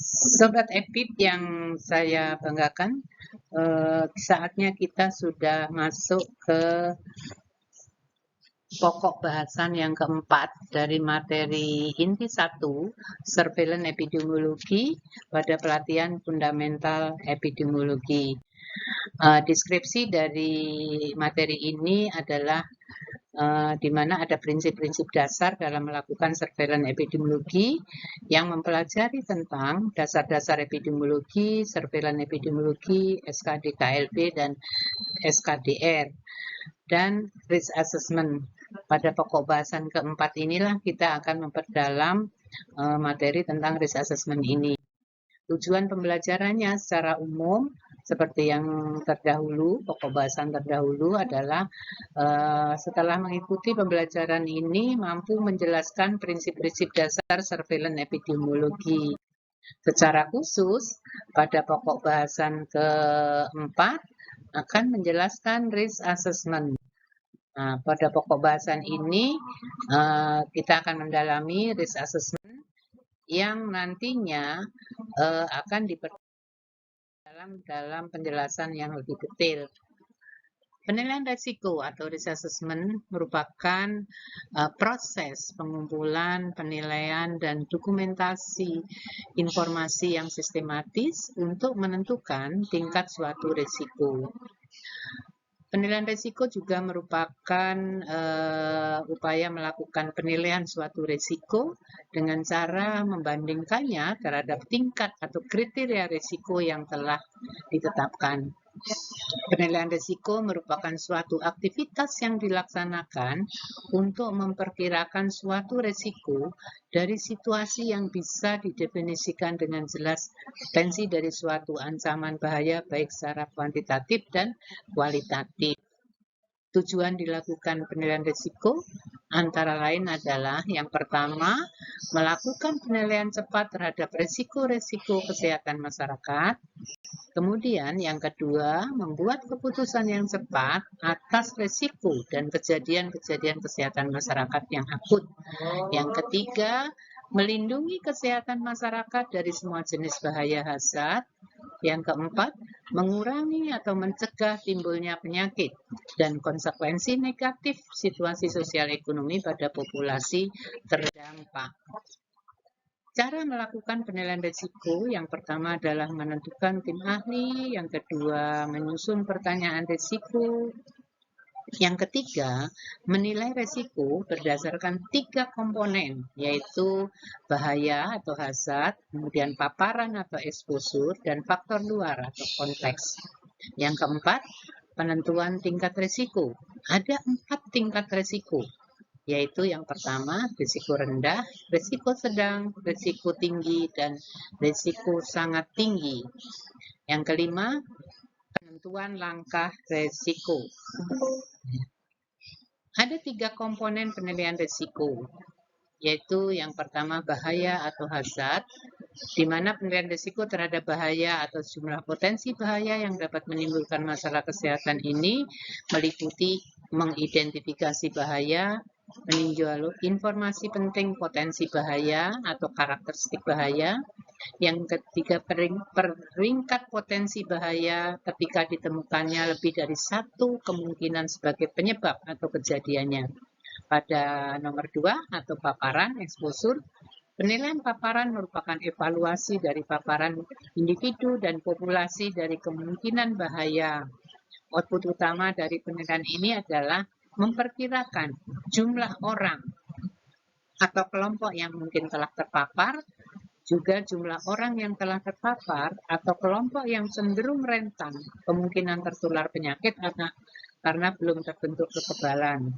Sobat Epit yang saya banggakan, saatnya kita sudah masuk ke pokok bahasan yang keempat dari materi inti 1, surveillance epidemiologi pada pelatihan fundamental epidemiologi. Deskripsi dari materi ini adalah di mana ada prinsip-prinsip dasar dalam melakukan surveillance epidemiologi yang mempelajari tentang dasar-dasar epidemiologi, surveillance epidemiologi, SKD-KLB, dan SKDR, dan risk assessment. Pada pokok bahasan keempat inilah kita akan memperdalam materi tentang risk assessment ini. Tujuan pembelajarannya secara umum seperti yang terdahulu, pokok bahasan terdahulu adalah setelah mengikuti pembelajaran ini mampu menjelaskan prinsip-prinsip dasar surveillance epidemiologi. Secara khusus, pada pokok bahasan keempat akan menjelaskan risk assessment. Nah, pada pokok bahasan ini kita akan mendalami risk assessment yang nantinya akan diperdalam dalam penjelasan yang lebih detail. Penilaian risiko atau risk assessment merupakan proses pengumpulan, penilaian, dan dokumentasi informasi yang sistematis untuk menentukan tingkat suatu risiko. Penilaian risiko juga merupakan upaya melakukan penilaian suatu risiko dengan cara membandingkannya terhadap tingkat atau kriteria risiko yang telah ditetapkan. Penilaian risiko merupakan suatu aktivitas yang dilaksanakan untuk memperkirakan suatu risiko dari situasi yang bisa didefinisikan dengan jelas potensi dari suatu ancaman bahaya baik secara kuantitatif dan kualitatif. Tujuan dilakukan penilaian risiko antara lain adalah yang pertama, melakukan penilaian cepat terhadap risiko-risiko kesehatan masyarakat. Kemudian yang kedua, membuat keputusan yang cepat atas risiko dan kejadian-kejadian kesehatan masyarakat yang akut. Yang ketiga, melindungi kesehatan masyarakat dari semua jenis bahaya hazard. Yang keempat, mengurangi atau mencegah timbulnya penyakit dan konsekuensi negatif situasi sosial ekonomi pada populasi terdampak. Cara melakukan penilaian risiko yang pertama adalah menentukan tim ahli, yang kedua menyusun pertanyaan risiko, yang ketiga menilai risiko berdasarkan 3 komponen, yaitu bahaya atau hazard, kemudian paparan atau exposure, dan faktor luar atau konteks. Yang keempat, penentuan tingkat risiko. Ada 4 tingkat risiko, yaitu yang pertama risiko rendah, risiko sedang, risiko tinggi, dan risiko sangat tinggi. Yang kelima, penentuan langkah risiko. Ada 3 komponen penilaian risiko, yaitu yang pertama bahaya atau hazard, di mana penilaian risiko terhadap bahaya atau jumlah potensi bahaya yang dapat menimbulkan masalah kesehatan ini meliputi mengidentifikasi bahaya, meninjau informasi penting potensi bahaya atau karakteristik bahaya. Yang ketiga, peringkat potensi bahaya ketika ditemukannya lebih dari 1 kemungkinan sebagai penyebab atau kejadiannya. Pada nomor 2 atau paparan, exposure, penilaian paparan merupakan evaluasi dari paparan individu dan populasi dari kemungkinan bahaya. Output utama dari penilaian ini adalah memperkirakan jumlah orang atau kelompok yang mungkin telah terpapar, juga jumlah orang yang telah terpapar atau kelompok yang cenderung rentan kemungkinan tertular penyakit karena belum terbentuk kekebalan.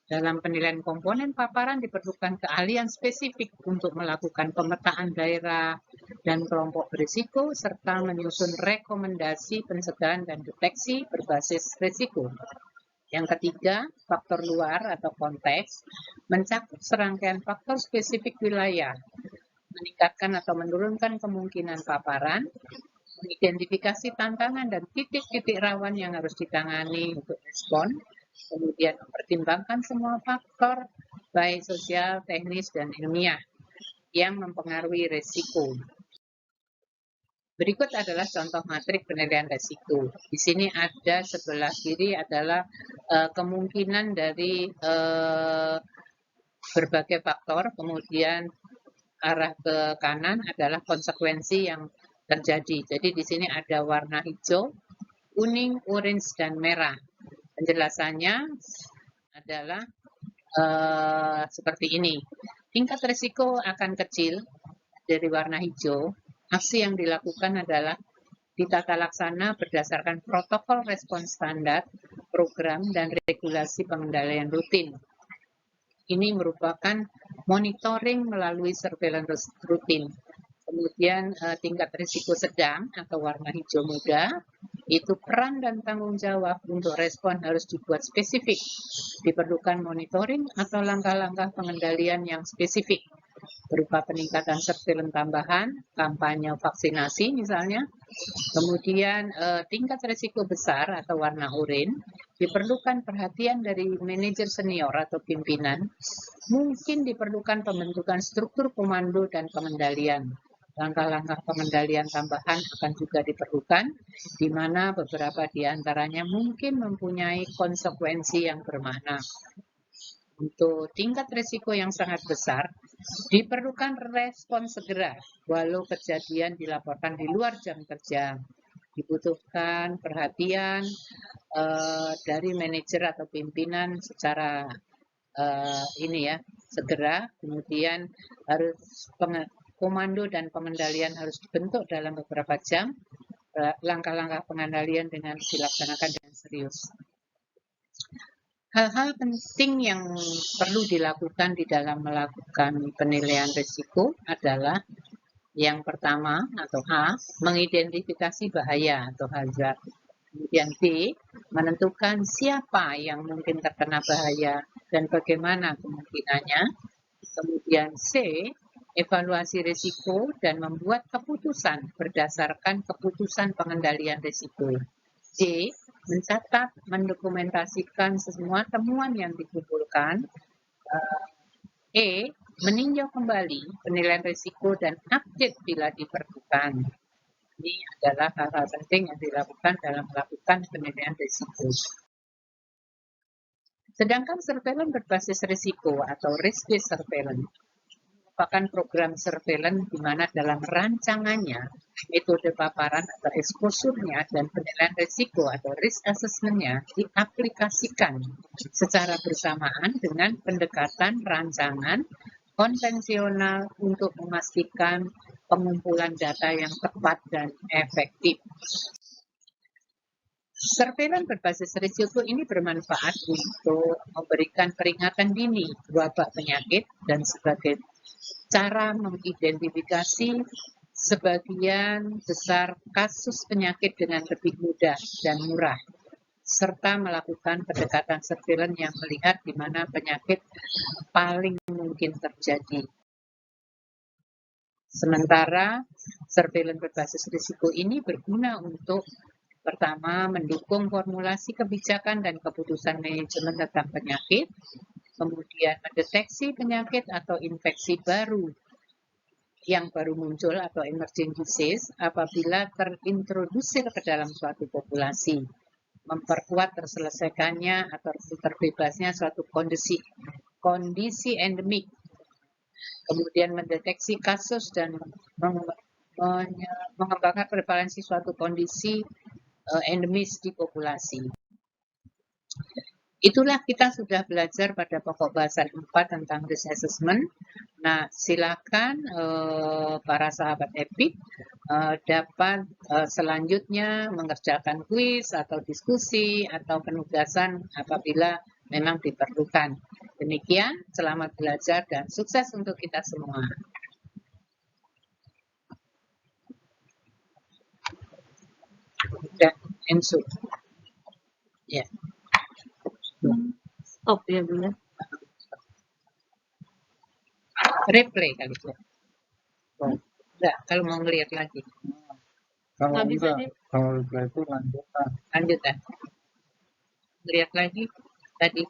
Dalam penilaian komponen paparan diperlukan keahlian spesifik untuk melakukan pemetaan daerah dan kelompok berisiko serta menyusun rekomendasi pencegahan dan deteksi berbasis risiko. Yang ketiga, faktor luar atau konteks mencakup serangkaian faktor spesifik wilayah, meningkatkan atau menurunkan kemungkinan paparan, mengidentifikasi tantangan dan titik-titik rawan yang harus ditangani untuk respon, kemudian mempertimbangkan semua faktor baik sosial, teknis, dan ilmiah yang mempengaruhi risiko. Berikut adalah contoh matrik penilaian risiko. Di sini ada sebelah kiri adalah kemungkinan dari berbagai faktor, kemudian arah ke kanan adalah konsekuensi yang terjadi. Jadi di sini ada warna hijau, kuning, orange, dan merah. Penjelasannya adalah seperti ini. Tingkat risiko akan kecil dari warna hijau. Aksi yang dilakukan adalah ditata laksana berdasarkan protokol respons standar, program, dan regulasi pengendalian rutin. Ini merupakan monitoring melalui surveillance rutin. Kemudian tingkat risiko sedang atau warna hijau muda, itu peran dan tanggung jawab untuk respon harus dibuat spesifik. Diperlukan monitoring atau langkah-langkah pengendalian yang spesifik, berupa peningkatan surveillance tambahan, kampanye vaksinasi misalnya. Kemudian tingkat risiko besar atau warna oranye, diperlukan perhatian dari manajer senior atau pimpinan. Mungkin diperlukan pembentukan struktur komando dan pengendalian. Langkah-langkah pengendalian tambahan akan juga diperlukan, di mana beberapa di antaranya mungkin mempunyai konsekuensi yang bermakna. Untuk tingkat risiko yang sangat besar, diperlukan respon segera, walau kejadian dilaporkan di luar jam kerja. Dibutuhkan perhatian dari manajer atau pimpinan secara segera. Kemudian harus komando dan pengendalian harus dibentuk dalam beberapa jam. Langkah-langkah pengendalian dengan dilaksanakan dengan serius. Hal-hal penting yang perlu dilakukan di dalam melakukan penilaian risiko adalah yang pertama atau A, mengidentifikasi bahaya atau hazard. Kemudian B, menentukan siapa yang mungkin terkena bahaya dan bagaimana kemungkinannya. Kemudian C, evaluasi risiko dan membuat keputusan berdasarkan keputusan pengendalian risiko. D, mencatat, mendokumentasikan semua temuan yang dikumpulkan. E, meninjau kembali penilaian risiko dan update bila diperlukan. Ini adalah hal-hal penting yang dilakukan dalam melakukan penilaian risiko. Sedangkan surveillance berbasis risiko atau risk-based surveillance merupakan program surveillance di mana dalam rancangannya, metode paparan atau exposure-nya dan penilaian risiko atau risk assessment-nya diaplikasikan secara bersamaan dengan pendekatan rancangan konvensional untuk memastikan pengumpulan data yang tepat dan efektif. Surveillance berbasis risiko ini bermanfaat untuk memberikan peringatan dini wabah penyakit dan sebagai cara mengidentifikasi sebagian besar kasus penyakit dengan lebih mudah dan murah, serta melakukan pendekatan surveillance yang melihat di mana penyakit paling mungkin terjadi. Sementara surveillance berbasis risiko ini berguna untuk pertama, mendukung formulasi kebijakan dan keputusan manajemen tentang penyakit, kemudian mendeteksi penyakit atau infeksi baru yang baru muncul atau emerging disease apabila terintroduksi ke dalam suatu populasi, memperkuat terselesaikannya atau terbebasnya suatu kondisi endemik, kemudian mendeteksi kasus dan mengembangkan prevalensi suatu kondisi endemis di populasi. Itulah kita sudah belajar pada pokok bahasan 4 tentang risk assessment. Nah, silakan para sahabat EPIK dapat selanjutnya mengerjakan kuis atau diskusi atau penugasan apabila memang diperlukan. Demikian, selamat belajar dan sukses untuk kita semua. Dan Ensu. Ya. Stop ya Bunda. Replay kali ya. Oh, enggak, kalau mau ngeliat lagi. Kalau Nggak bisa enggak, sih. kalau replay itu lanjutan. Lanjut ya. Lihat lagi tadi.